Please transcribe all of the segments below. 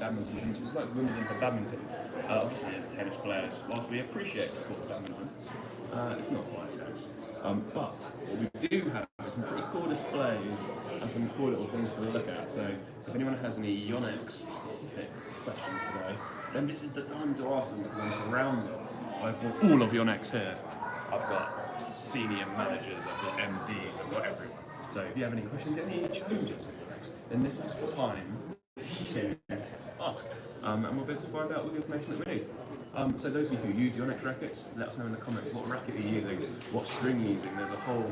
badminton. It's like Wimbledon for badminton. Obviously, as tennis players, whilst we appreciate the sport of badminton, it's not quite tennis. But what we do have is some pretty cool displays and some cool little things to look at. So if anyone has any Yonex specific questions today, then this is the time to ask them, because I'm surrounded. I've got all of Yonex here. I've got senior managers, I've got MDs, I've got everyone. So if you have any questions, any challenges with Yonex, then this is the time to ask. And we'll be able to find out all the information that we need. So those of you who use Yonex rackets, let us know in the comments what racket you're using, what string you're using. There's a whole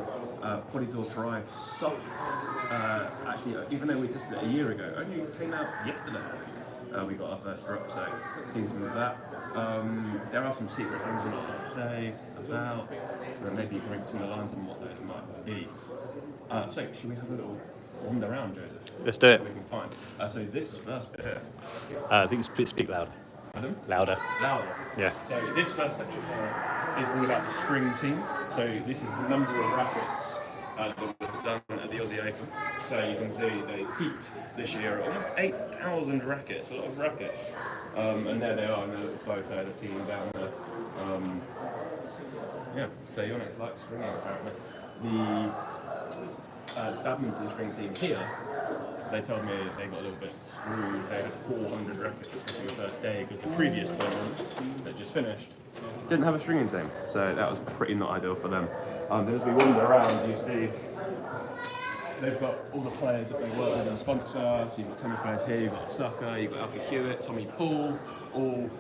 Polydor Drive soft, actually, even though we tested it a year ago, only came out yesterday. We got our first drop, so seeing some of that. There are some secret things we're not going to say about, and maybe you can read between the lines on what those might be. So should we have a little wander around, Joseph? Let's do it. We can find. So this first bit here. I think it's speak loud. Adam? Louder. Louder. Yeah. So this first section is all about the string team. So this is the number of rackets that was done at the Aussie Open. So you can see they peaked this year at almost 8,000 rackets, a lot of rackets. And there they are in a little photo of the team down there. Yeah, so Yonex likes stringing apparently. The badminton string team here, they told me they got a little bit screwed. They had 400 rackets on the first day because the previous tournament that just finished didn't have a stringing team, so that was pretty not ideal for them. Then as we wander around, you see they've got all the players that they work with and sponsor. So you've got tennis players here, you've got Sucker, you've got Alfie Hewitt, Tommy Paul, all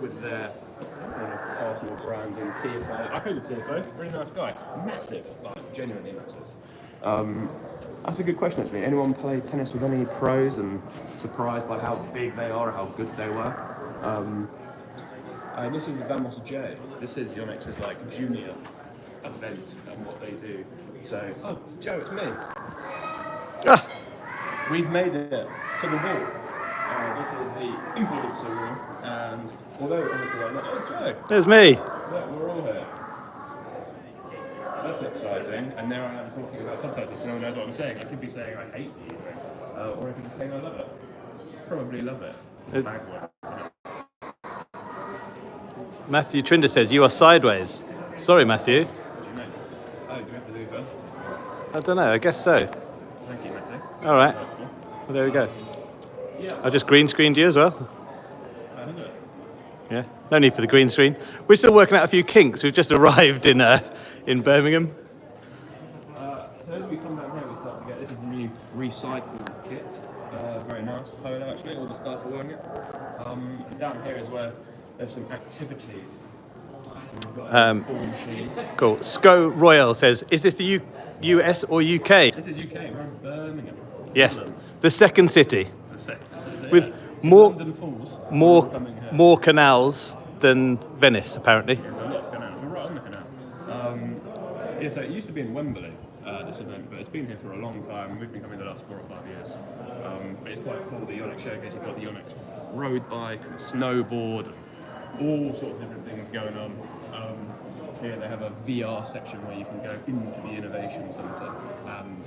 with their kind of personal brand in TFO. I played with TFO, really nice guy, massive, like genuinely massive. That's a good question actually. Anyone play tennis with any pros and surprised by how big they are or how good they were? This is the Vamos J. This is Yonex's like junior event and what they do. So, oh Joe, it's me. Ah. We've made it to the wall. This is the influencer room, and although obviously I'm not, oh Joe, There's me. look, we're all here. That's exciting, and now I'm talking about subtitles so no one knows what I'm saying. I could be saying I hate these, or I could be saying I love it. Probably love it. Bad word, isn't it? Matthew Trinder says, you are sideways. Sorry, Matthew. What do you mean? Oh, do we have to do first? I don't know, I guess so. Thank you, Matthew. All right. Helpful. Well, there we go. Yeah. I just green screened you as well. I did it. Yeah, no need for the green screen. We're still working out a few kinks. We've just arrived in Birmingham. So as we come down here, we start to get this is a new recycled kit. Very nice polo actually. All the staff are wearing it. Down here is where there's some activities. So we've got a ball machine. Cool. Sco Royal says, is this the US or UK? This is UK. We're in Birmingham. Yes, Netherlands. the second city The second. with Yeah. more London Falls. more Coming here. more canals than Venice, apparently. There's a lot of canals. We're right on the canal. Yeah, so it used to be in Wembley, this event, but it's been here for a long time. We've been coming the last 4 or 5 years. But it's quite cool, the Yonex showcase. You've got the Yonex road bike, snowboard, all sorts of different things going on. Here they have a VR section where you can go into the Innovation Centre, and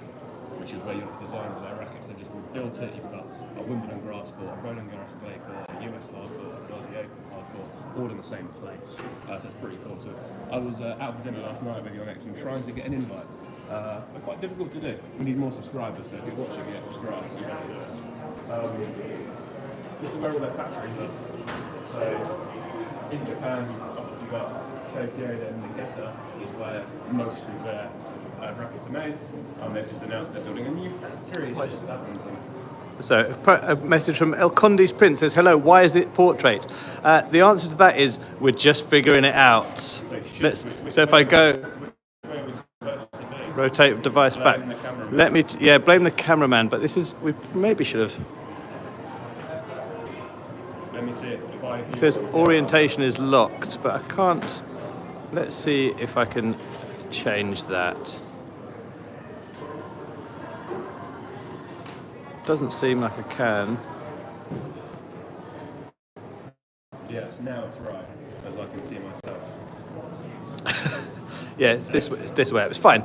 which is where Yonex designed all their rackets. They just rebuilt it. You've got a Wimbledon grass court, a Roland Garros clay court, a US hard court, a Aussie Open hard court, all in the same place. So it's pretty cool. So I was out for dinner last night with Yonex and trying to get an invite. But quite difficult to do. We need more subscribers, so if you're watching it, subscribe. This is where all their factories are. So in Japan, you've obviously got Tokyo, then Niigata is where most of their rackets are made. They've just announced they're building a new factory. So a message from El Conde's Prince says, hello, why is it portrait? The answer to that is we're just figuring it out. So if I go rotate device back, let me, blame the cameraman, but this is, we maybe should have. Let me see if I... It says orientation is locked, but I can't. Let's see if I can change that. Doesn't seem like I can. Yes, now it's right, as I can see myself. Yeah, it's this way. It's fine.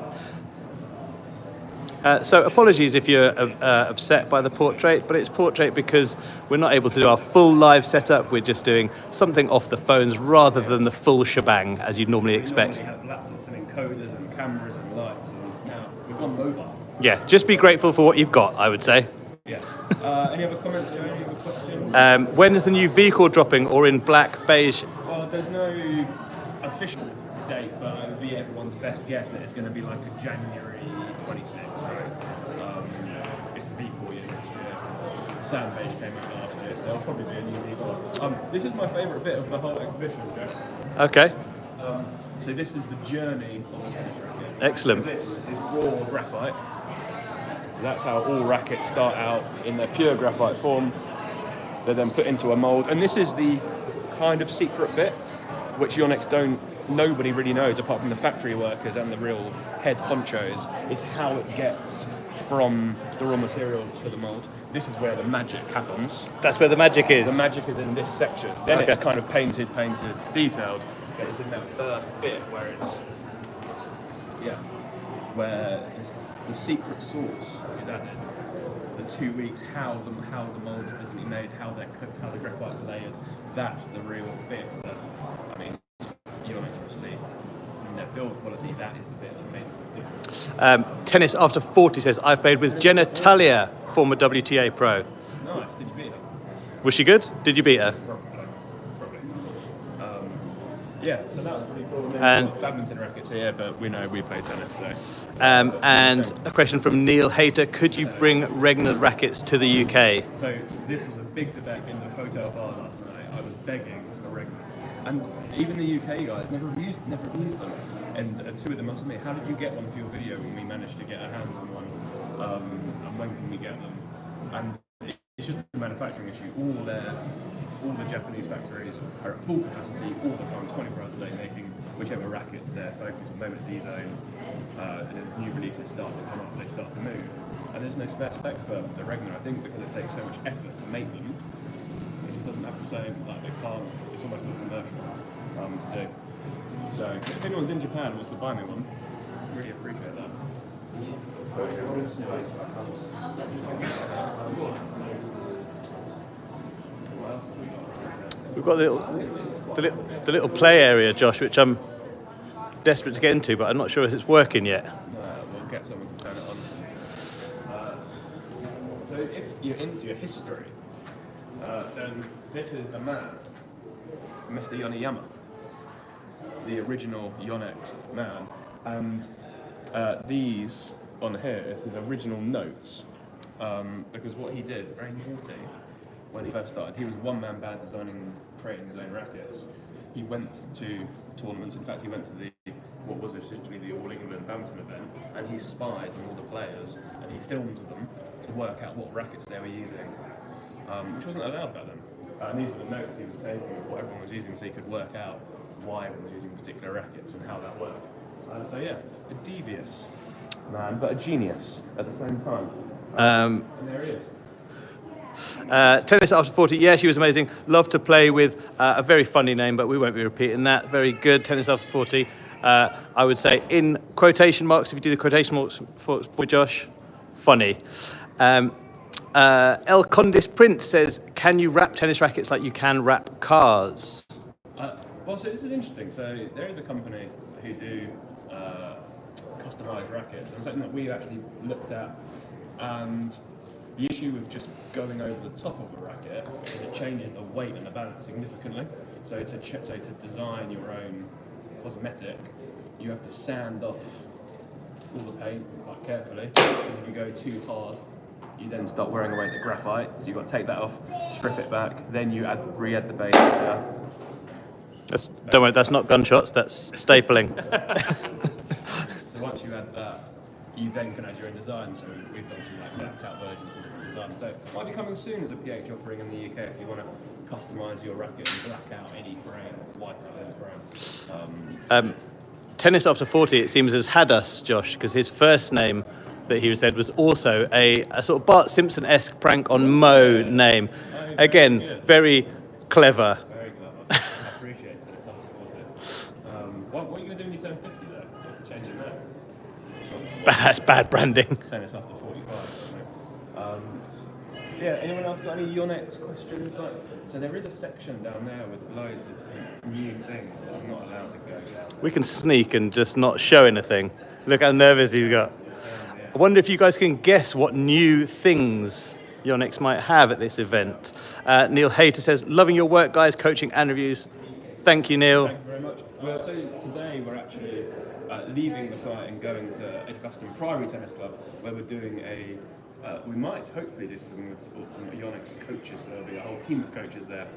So apologies if you're upset by the portrait, but it's portrait because we're not able to do our full live setup. We're just doing something off the phones rather than the full shebang as you'd normally expect. We have laptops and encoders and cameras and lights, and now we've gone mobile. Yeah, just be grateful for what you've got, I would say. Yes. Any other comments, Joe? Any other questions? When is the new vehicle dropping, or in black, beige? Well, there's no official date, but it would be everyone's best guess that it's going to be like a January 26th, right? It's a vehicle year next year. Sand beige came out last year, so there'll probably be a new vehicle. This is my favourite bit of the whole exhibition, Joe. Okay. So this is the journey of the tennis racket. Excellent. So this is raw graphite. So that's how all rackets start out in their pure graphite form. They're then put into a mould, and this is the kind of secret bit, which Yonex nobody really knows apart from the factory workers and the real head honchos, is how it gets from the raw material to the mould. This is where the magic happens. That's where the magic is. The magic is in this section. Then it's kind of painted, detailed. But it's in that first bit where it's, where the secret sauce is added. The 2 weeks, how the moulds are basically made, how they're cooked, how the graphites are layered. That's the real bit that, I mean, Yonex obviously, in their build quality, that is the bit that makes the difference. Tennis After 40 says, I've played with Jenna Talia, former WTA pro. Nice, did you beat her? Was she good? Did you beat her? Probably. Yeah, so that was pretty cool. And badminton rackets here, but we know we play tennis, so. And a question from Neil Hayter, could you bring Regner rackets to the UK? So this was a big debate in the hotel bar last night. I was begging for Regners, and even the UK guys never used them. And two of them asked me, "How did you get one for your video when we managed to get our hands on one? And when can we get them?" And it's just a manufacturing issue. All the Japanese factories are at full capacity all the time, 24 hours a day, making whichever rackets they're focused on. The moment it's E-zone, and as new releases start to come up, they start to move. And there's no spec for the Regner, I think, because it takes so much effort to make them. It just doesn't have the same, like, it can't, it's almost not commercial to do. So if anyone's in Japan and wants to buy me one, I really appreciate that. We've got the little play area, Josh, which I'm desperate to get into, but I'm not sure if it's working yet. We'll get someone to turn it on. So if you're into your history, then this is the man, Mr. Yoneyama, the original Yonex man, and these on here is his original notes, because what he did, very naughty, when he first started, he was one-man band designing and creating his own rackets. He went to tournaments, in fact he went to what was essentially the All England badminton event, and he spied on all the players, and he filmed them to work out what rackets they were using, which wasn't allowed back then. And these were the notes he was taking of what everyone was using, so he could work out why everyone was using particular rackets and how that worked. So yeah, a devious man, but a genius at the same time. And there he is. Tennis After 40, yeah, she was amazing. Loved to play with a very funny name, but we won't be repeating that. Very good, Tennis After 40. I would say in quotation marks, if you do the quotation marks for Josh, funny. El Condis Print says, can you wrap tennis rackets like you can wrap cars? Well, so this is interesting. So there is a company who do customized rackets, and something that we actually looked at, and the issue with just going over the top of a racket is it changes the weight and the balance significantly. So to design your own cosmetic, you have to sand off all the paint quite carefully, because if you go too hard, you then start wearing away the graphite, so you've got to take that off, strip it back, then you re-add the base layer. Don't worry, that's not gunshots, that's stapling. So once you add that, you then can add your own design. So we've done some like blacked out versions of different designs. So it might be coming soon as a PH offering in the UK if you want to customise your racket and black out any frame, white out any frame. Tennis After 40, it seems, has had us, Josh, because his first name that he said was also a sort of Bart Simpson-esque prank on Mo name. Again, very clever. Very clever. I appreciate it. It's something to What are you going to do when you turn 50 though? You have to change it now. That's bad branding. Tennis after 45. Yeah, anyone else got any Yonex questions? So there is a section down there with loads of new things that I'm not allowed to go down. We can sneak and just not show anything. Look how nervous he's got. I wonder if you guys can guess what new things Yonex might have at this event. Neil Hayter says, loving your work, guys, coaching and reviews. Thank you, Neil. Thank you very much. Well, so today we're actually leaving the site and going to Edgbaston Primary Tennis Club, where we're doing we might hopefully do something with some Yonex coaches. There'll be a whole team of coaches there,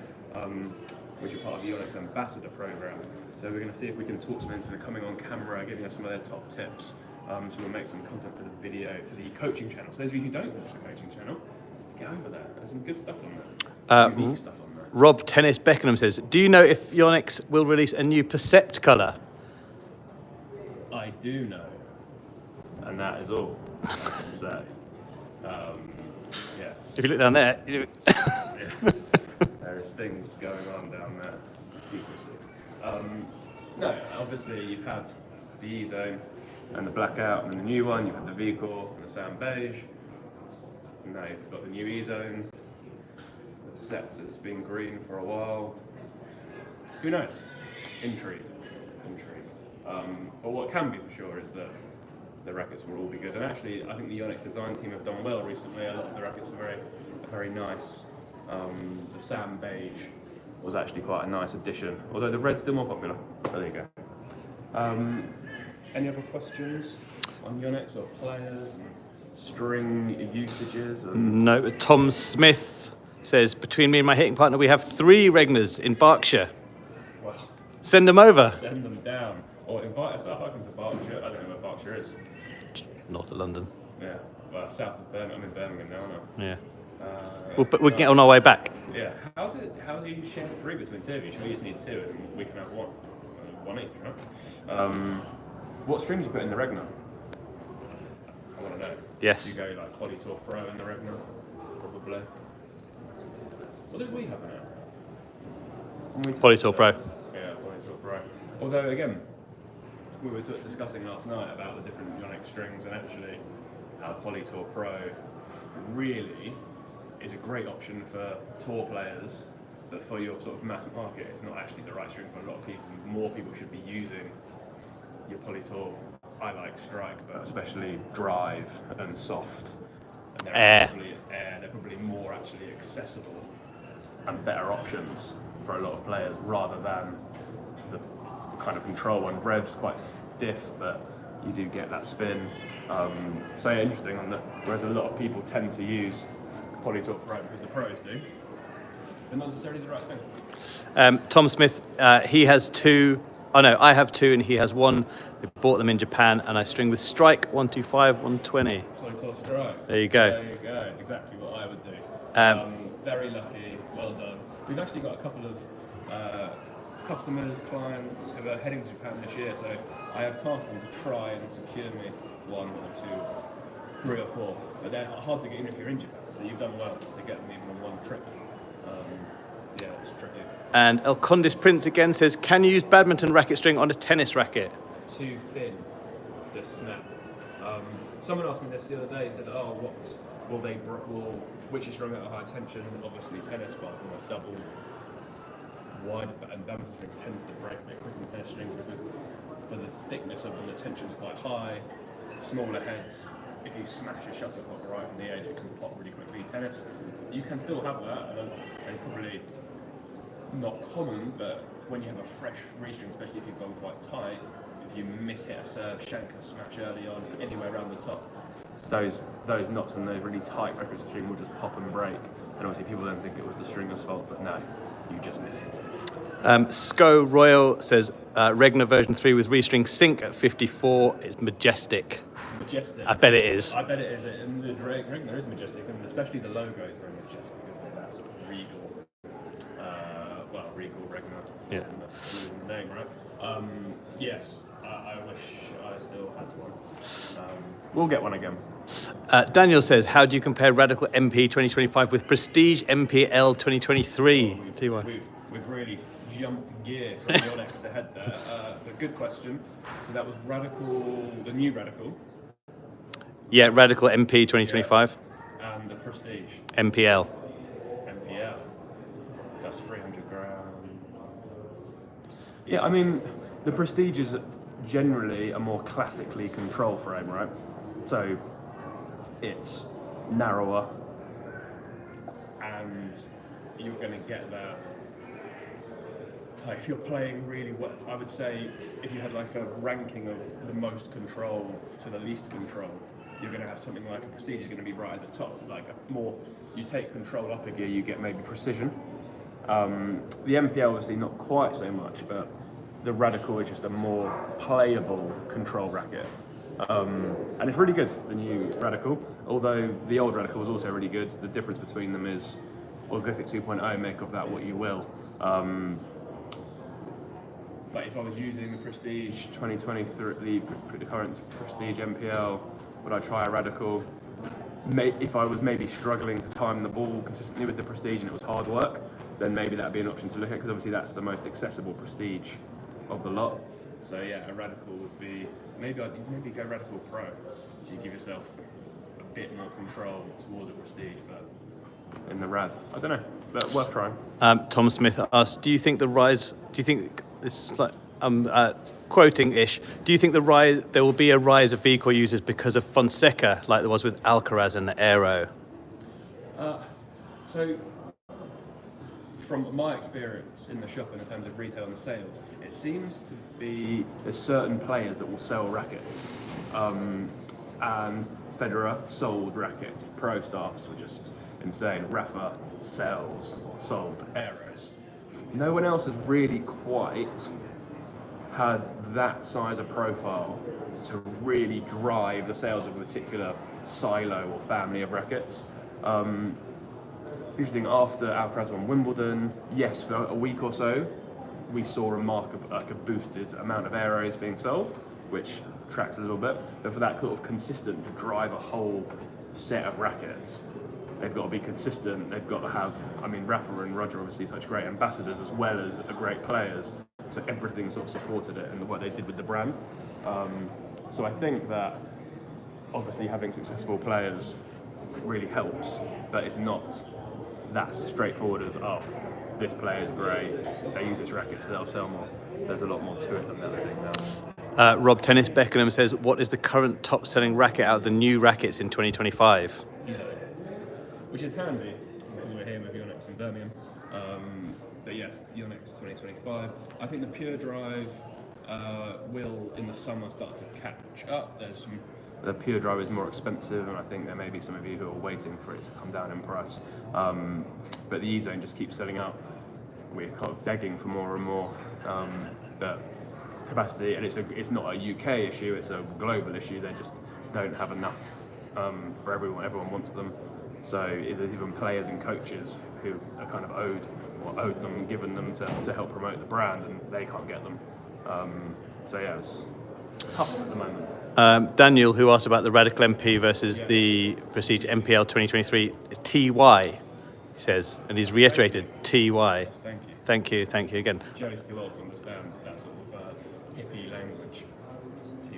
which are part of the Yonex Ambassador Program. So we're going to see if we can talk some into them coming on camera, giving us some of their top tips. So we'll make some content for the video, for the coaching channel. So those of you who don't watch the coaching channel, get over there. There's some good stuff on there. Unique stuff on there. Rob Tennis Beckenham says, do you know if Yonex will release a new Percept colour? I do know, and that is all I can say. Yes. If you look down there, There is things going on down there, secrecy. No, obviously you've had the E-Zone and the blackout and the new one, you've had the vehicle and the sand beige. And now you've got the new E-Zone. The Percept has been green for a while. Who knows? Intrigue. But what can be for sure is that the rackets will all be good. And actually, I think the Yonex design team have done well recently. A lot of the rackets are very nice. The sand beige was actually quite a nice addition, although the red's still more popular. So there you go. Any other questions on Yonex or players and string usages? No, Tom Smith says, between me and my hitting partner, we have 3 Regners in Berkshire. Well, Send them over. send them down. Or invite us up. I come to Berkshire. I don't know where Berkshire is. North of London. Yeah, well, south of Birmingham. I'm in Birmingham now, aren't I? Yeah. We'll get on our way back. Yeah. How do you share 3 between 2 of you? Surely you just need 2 and we can have 1. 1 each, right? What strings do you put in the Regna? I want to know. Yes. Do you go like Polytour Pro in the Regna? Probably. What did we have in it? Polytour Pro. Yeah, Polytour Pro. Although again, we were discussing last night about the different Yonex strings, and actually Polytour Pro really is a great option for tour players, but for your sort of mass market, it's not actually the right string for a lot of people. More people should be using your Polytour. I like Strike, but especially Drive and Soft. And they're probably more actually accessible and better options for a lot of players rather than the kind of Control one. Rev's quite stiff, but you do get that spin. So yeah, interesting on that. Whereas a lot of people tend to use Polytour Pro because the pros do, but not necessarily the right thing. Tom Smith, he has 2. Oh no, I have 2 and he has 1. We bought them in Japan, and I string with Strike 125, 120. Polytour Strike. There you go. There you go. Exactly what I would do. Very lucky. Well done. We've actually got a couple of customers, clients who are heading to Japan this year, so I have tasked them to try and secure me 1 or 2, 3 or 4. But they're hard to get in if you're in Japan, so you've done well to get them even on 1 trip. Yeah, it's tricky. And El Condis Prince again says, can you use badminton racket string on a tennis racket? Too thin to snap. Someone asked me this the other day. Said, "Oh, which is strung at a high tension? Obviously, tennis, but almost double wide, and badminton strings tends to break a bit quicker than tennis string because for the thickness of them, the tension's quite high. Smaller heads. If you smash a shuttlecock right on the edge, it can pop really quickly. Tennis, you can still have that, and it's probably not common, but when you have a fresh restring, especially if you've gone quite tight, if you miss-hit a serve, shank a smash early on, anywhere around the top, those knots and those really tight fresh string will just pop and break. And obviously people then think it was the stringer's fault, but no, you just missed it. Sco Royal says, Regna version 3 with restring sync at 54 is majestic. Majestic. I bet it is. I bet it is. And the Regna is majestic, and especially the logo is very majestic, isn't it? That sort of regal. Regal Regna. Yeah. That's the name, right? Yes. I wish I still had one. We'll get one again. Daniel says, how do you compare Radical MP 2025 with Prestige MPL 2023? We've really jumped gear from Yonex to head there. But good question. So that was Radical, the new Radical, Yeah, Radical MP 2025. And the Prestige MPL. MPL. So that's 300 grand. Yeah, I mean, the Prestige is generally a more classically control frame, right? So it's narrower, and you're going to get that. Like if you're playing really well, I would say if you had like a ranking of the most control to the least control, you're going to have something like a Prestige is going to be right at the top. Like a more, you take control up a gear, you get maybe precision. The MPL obviously not quite so much, but the Radical is just a more playable control racket. And it's really good, the new Radical, although the old Radical was also really good. The difference between them is Orthotic 2.0, make of that what you will. But if I was using the Prestige 2023, the current Prestige MPL, would I try a Radical? If I was maybe struggling to time the ball consistently with the Prestige and it was hard work, then maybe that'd be an option to look at, because obviously that's the most accessible Prestige of the lot. So yeah, a Radical would be, maybe go Radical Pro. So you give yourself a bit more control towards a Prestige, but in the Rad, I don't know, but worth trying. Tom Smith asked, do you think this is like quoting-ish, do you think there will be a rise of V-Core users because of Fonseca, like there was with Alcaraz and the Aero? So, from my experience in the shop in terms of retail and sales, it seems to be there's certain players that will sell rackets, and Federer sold rackets. Pro staffs were just insane. Rafa sold Aeros. No one else has really quite had that size of profile to really drive the sales of a particular silo or family of rackets. Interesting, after Alcaraz won Wimbledon, yes, for a week or so, we saw a boosted amount of Aeros being sold, which tracks a little bit. But for that sort of consistent to drive a whole set of rackets, they've got to be consistent. They've got to have, I mean, Rafa and Roger are obviously such great ambassadors as well as great players. So everything sort of supported it and what they did with the brand. So I think that obviously having successful players really helps, but it's not that straightforward as, oh, this player is great, they use its rackets, they'll sell more. There's a lot more to it than that, I think now. Rob Tennis Beckenham says, what is the current top-selling racket out of the new rackets in 2025? Which is handy, because we're here with Yonex in Birmingham. But yes, Yonex 2025. I think the Pure Drive will, in the summer, start to catch up. The Pure Drive is more expensive, and I think there may be some of you who are waiting for it to come down in price. But the E-Zone just keeps selling out. We're kind of begging for more and more. But capacity, and it's not a UK issue, it's a global issue. They just don't have enough for everyone. Everyone wants them. So there's even players and coaches who are kind of owed them and given them to help promote the brand, and they can't get them. So yeah, it's tough at the moment. Daniel, who asked about the Radical MP versus the Prestige MPL 2023, TY, he says, and he's reiterated TY. Yes, thank you. Thank you again. Joe's too old to understand that sort of hippie language. TY.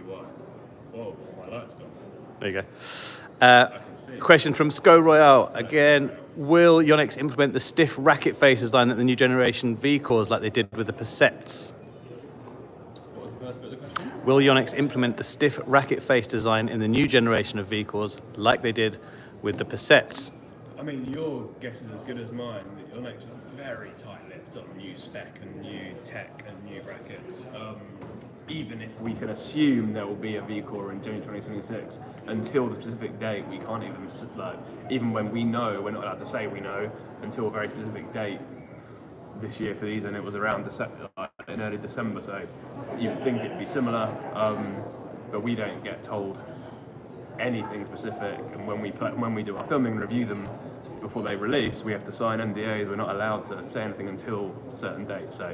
Whoa, my light's gone. There you go. Question from Sco Royale again. Will Yonex implement the stiff racket face design that the new generation V-Cores like they did with the Percepts? What was the first bit of the question? Will Yonex implement the stiff racket face design in the new generation of V-Cores like they did with the Percepts? I mean, your guess is as good as mine. Yonex are very tight-lipped on new spec and new tech and new rackets. Even if we can assume there will be a V-Core in June 2026, until the specific date, we can't even, even when we know, we're not allowed to say we know, until a very specific date this year for these, and it was around December, in early December, so you'd think it'd be similar, but we don't get told anything specific, and when we do our filming and review them before they release, we have to sign NDAs. We're not allowed to say anything until a certain date, so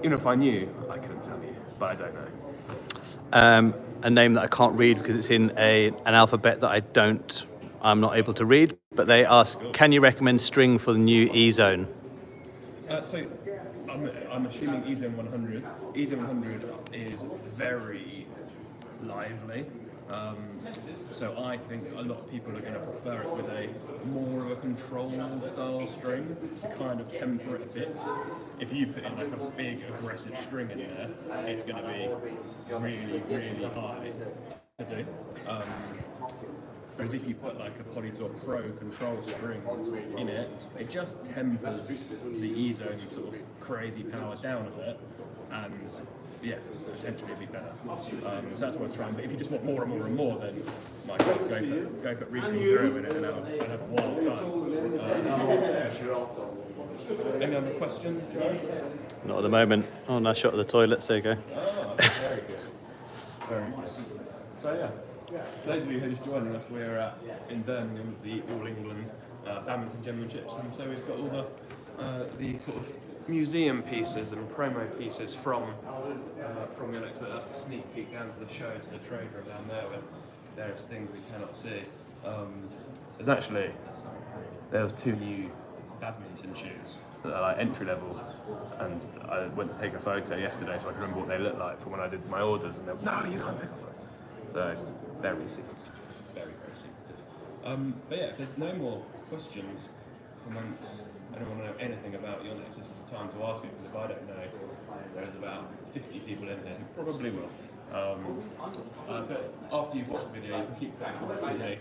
even if I knew, I couldn't tell you, but I don't know. A name that I can't read because it's in an alphabet that I'm not able to read, but they ask, can you recommend string for the new E-Zone? So I'm assuming E-Zone 100. E-Zone 100 is very lively. So I think a lot of people are going to prefer it with a more of a control style string to kind of temper it a bit. If you put in like a big aggressive string in there, it's going to be really, really high to do. Whereas if you put like a Polytour Pro control string in it, it just tempers the E-zone sort of crazy power down a bit, and yeah, essentially it'd be better. So that's worth trying. But if you just want more and more and more, then my God, go put regional 0 in it and have a wild time. Any other questions, Joe? Not at the moment. Oh, nice shot of the toilets. There you go. Oh, very good. Very good. So yeah. For those of you who are just joining us, we're in Birmingham at the All England Badminton Championships, and so we've got all the sort of museum pieces and promo pieces from Yonex. So that's the sneak peek down to the show, to the trade room down there, where there's things we cannot see. There was 2 new badminton shoes that are like entry level, and I went to take a photo yesterday so I could remember what they looked like for when I did my orders, and they were, no, you can't take a photo. So very secretive, very, very secretive. But yeah, if there's no more questions, comments, I don't want to know anything about Yonex, this is the time to ask me, because if I don't know, there's about 50 people in here who probably will. But after you've watched the video, you can keep saying comments to me,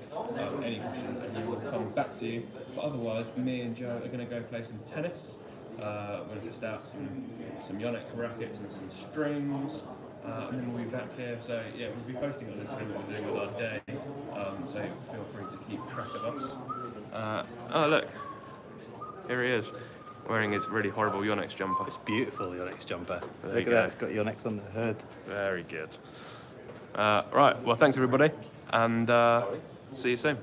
any questions, and we will come back to you. But otherwise, me and Joe are going to go play some tennis. We're going to test out some Yonex rackets and some strings. And then we'll be back here, so yeah, we'll be posting on Instagram what we're doing with our day, so feel free to keep track of us. Oh look, here he is, wearing his really horrible Yonex jumper. It's beautiful, Yonex jumper. There Look you at that, go. it's got Yonex on the hood. Very good. Right, well thanks everybody, and see you soon.